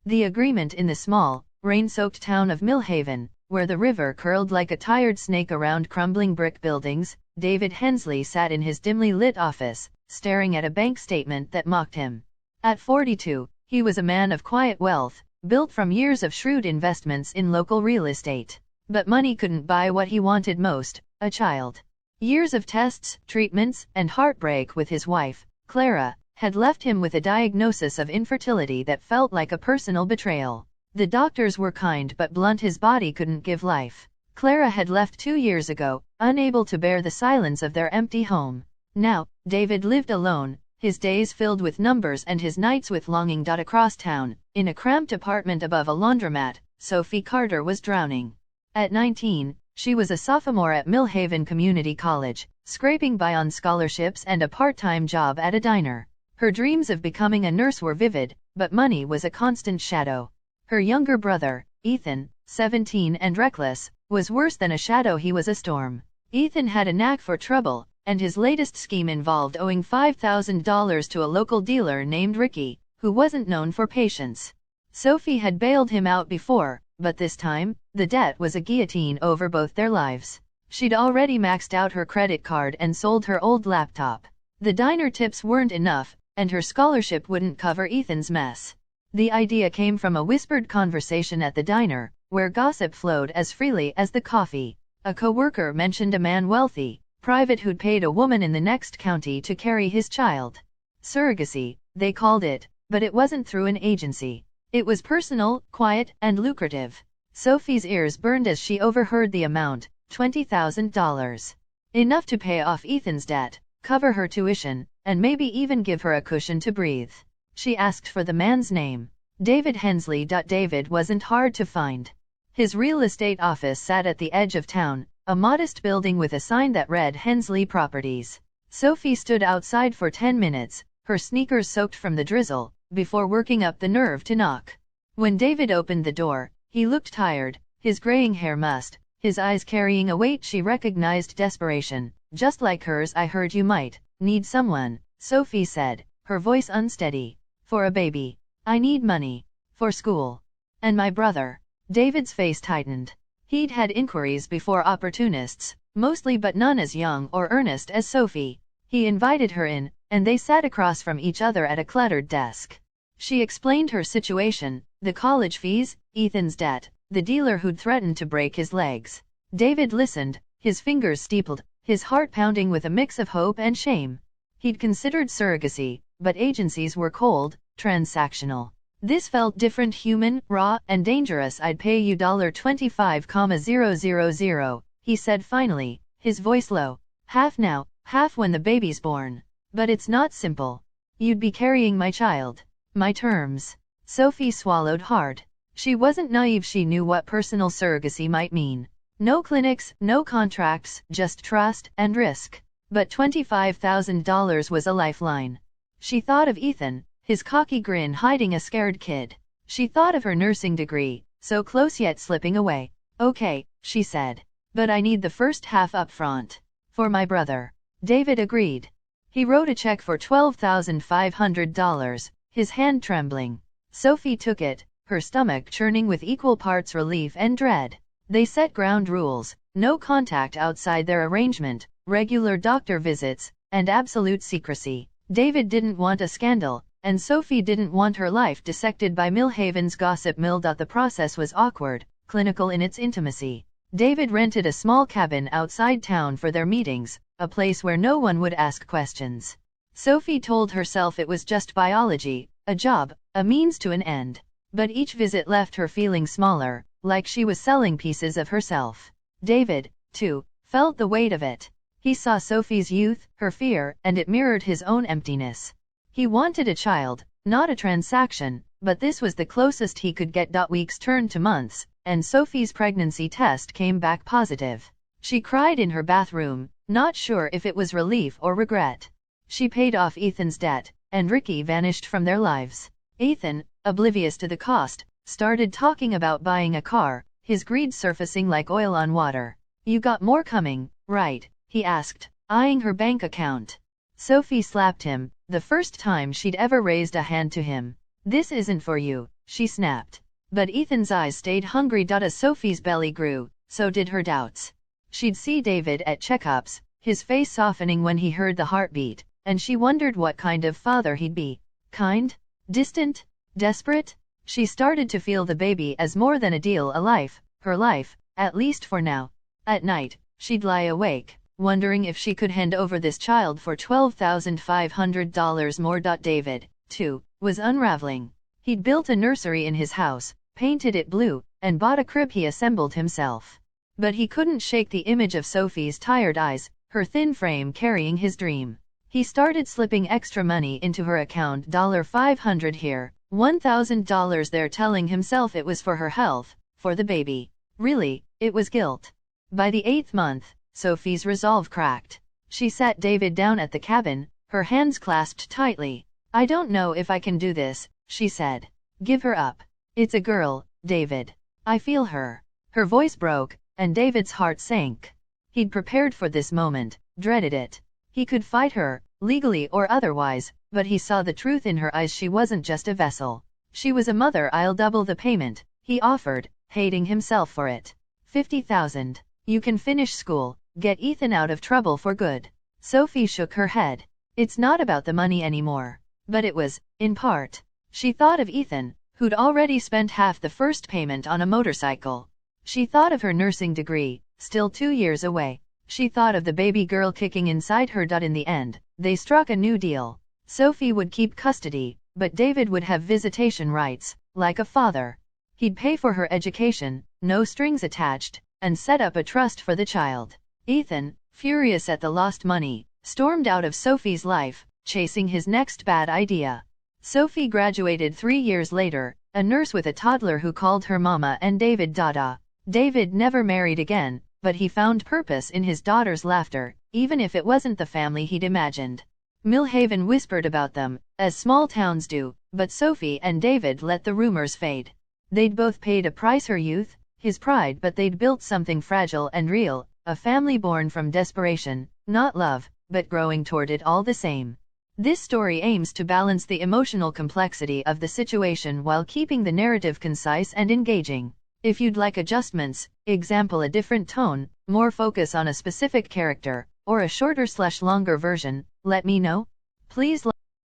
The agreement in the small, rain-soaked town of Millhaven, where the river curled like a tired snake around crumbling brick buildings. David Hensley sat in his dimly lit office, staring at a bank statement that mocked him. At 42, he was a man of quiet wealth, built from years of shrewd investments in local real estate. But money couldn't buy what he wanted most, a child. Years of tests, treatments, and heartbreak with his wife, Clara, had left him with a diagnosis of infertility that felt like a personal betrayal. The doctors were kind but blunt. His body couldn't give life. Clara had left 2 years ago, unable to bear the silence of their empty home. Now, David lived alone, his days filled with numbers and his nights with longing. Across town, in a cramped apartment above a laundromat, Sophie Carter was drowning. At 19, she was a sophomore at Millhaven Community College, scraping by on scholarships and a part-time job at a diner. Her dreams of becoming a nurse were vivid, but money was a constant shadow. Her younger brother, Ethan, 17 and reckless, was worse than a shadow. He was a storm. Ethan had a knack for trouble, and his latest scheme involved owing $5,000 to a local dealer named Ricky, who wasn't known for patience. Sophie had bailed him out before, but this time, the debt was a guillotine over both their lives. She'd already maxed out her credit card and sold her old laptop. The diner tips weren't enough, and her scholarship wouldn't cover Ethan's mess. The idea came from a whispered conversation at the diner, where gossip flowed as freely as the coffee. A coworker mentioned a man wealthy, private, who'd paid a woman in the next county to carry his child. Surrogacy, they called it, but it wasn't through an agency. It was personal, quiet, and lucrative. Sophie's ears burned as she overheard the amount, $20,000. Enough to pay off Ethan's debt, cover her tuition, and maybe even give her a cushion to breathe. She asked for the man's name. David Hensley. David wasn't hard to find. His real estate office sat at the edge of town, a modest building with a sign that read Hensley Properties. Sophie stood outside for 10 minutes, her sneakers soaked from the drizzle, before working up the nerve to knock. When David opened the door, he looked tired, his graying hair mussed, his eyes carrying a weight she recognized: desperation. Just like hers. I heard you might need someone, Sophie said, her voice unsteady. For a baby. I need money. For school. And my brother. David's face tightened. He'd had inquiries before, opportunists, mostly, but none as young or earnest as Sophie. He invited her in, and they sat across from each other at a cluttered desk. She explained her situation, the college fees, Ethan's debt, the dealer who'd threatened to break his legs. David listened, his fingers steepled, his heart pounding with a mix of hope and shame. He'd considered surrogacy, but agencies were cold, transactional. This felt different, human, raw, and dangerous. I'd pay you $25,000, he said finally, his voice low. Half now, half when the baby's born. But it's not simple. You'd be carrying my child. My terms. Sophie swallowed hard. She wasn't naive. She knew what personal surrogacy might mean. No clinics, no contracts, just trust and risk. But $25,000 was a lifeline. She thought of Ethan, his cocky grin hiding a scared kid. She thought of her nursing degree, so close yet slipping away. Okay, she said. But I need the first half up front. For my brother. David agreed. He wrote a check for $12,500, his hand trembling. Sophie took it, her stomach churning with equal parts relief and dread. They set ground rules: no contact outside their arrangement, regular doctor visits, and absolute secrecy. David didn't want a scandal, and Sophie didn't want her life dissected by Millhaven's gossip mill. The process was awkward, clinical in its intimacy. David rented a small cabin outside town for their meetings, a place where no one would ask questions. Sophie told herself it was just biology, a job, a means to an end. But each visit left her feeling smaller, like she was selling pieces of herself. David, too, felt the weight of it. He saw Sophie's youth, her fear, and it mirrored his own emptiness. He wanted a child, not a transaction, but this was the closest he could get. Weeks turned to months, and Sophie's pregnancy test came back positive. She cried in her bathroom, not sure if it was relief or regret. She paid off Ethan's debt, and Ricky vanished from their lives. Ethan, oblivious to the cost, started talking about buying a car, his greed surfacing like oil on water. You got more coming, right? He asked, eyeing her bank account. Sophie slapped him, the first time she'd ever raised a hand to him. This isn't for you, she snapped. But Ethan's eyes stayed hungry. As Sophie's belly grew, so did her doubts. She'd see David at checkups, his face softening when he heard the heartbeat, and she wondered what kind of father he'd be. Kind? Distant? Desperate? She started to feel the baby as more than a deal, a life, her life, at least for now. At night, she'd lie awake, wondering if she could hand over this child for $12,500 more. David, too, was unraveling. He'd built a nursery in his house, painted it blue, and bought a crib he assembled himself. But he couldn't shake the image of Sophie's tired eyes, her thin frame carrying his dream. He started slipping extra money into her account, $500 here, $1,000 there, telling himself it was for her health, for the baby. Really, it was guilt. By the 8th month, Sophie's resolve cracked. She sat David down at the cabin, her hands clasped tightly. I don't know if I can do this, she said. Give her up. It's a girl, David. I feel her. Her voice broke, and David's heart sank. He'd prepared for this moment, dreaded it. He could fight her, legally or otherwise, but he saw the truth in her eyes. She wasn't just a vessel. She was a mother. I'll double the payment, he offered, hating himself for it. $50,000. You can finish school, get Ethan out of trouble for good. Sophie shook her head. It's not about the money anymore. But it was, in part. She thought of Ethan, who'd already spent half the first payment on a motorcycle. She thought of her nursing degree, still 2 years away. She thought of the baby girl kicking inside her. In the end, they struck a new deal. Sophie would keep custody, but David would have visitation rights, like a father. He'd pay for her education, no strings attached, and set up a trust for the child. Ethan, furious at the lost money, stormed out of Sophie's life, chasing his next bad idea. Sophie graduated 3 years later, a nurse with a toddler who called her mama and David Dada. David never married again, but he found purpose in his daughter's laughter, even if it wasn't the family he'd imagined. Millhaven whispered about them, as small towns do, but Sophie and David let the rumors fade. They'd both paid a price, her youth, his pride, but they'd built something fragile and real, a family born from desperation, not love, but growing toward it all the same. This story aims to balance the emotional complexity of the situation while keeping the narrative concise and engaging. If you'd like adjustments, example a different tone, more focus on a specific character, or a shorter/longer version, let me know. Please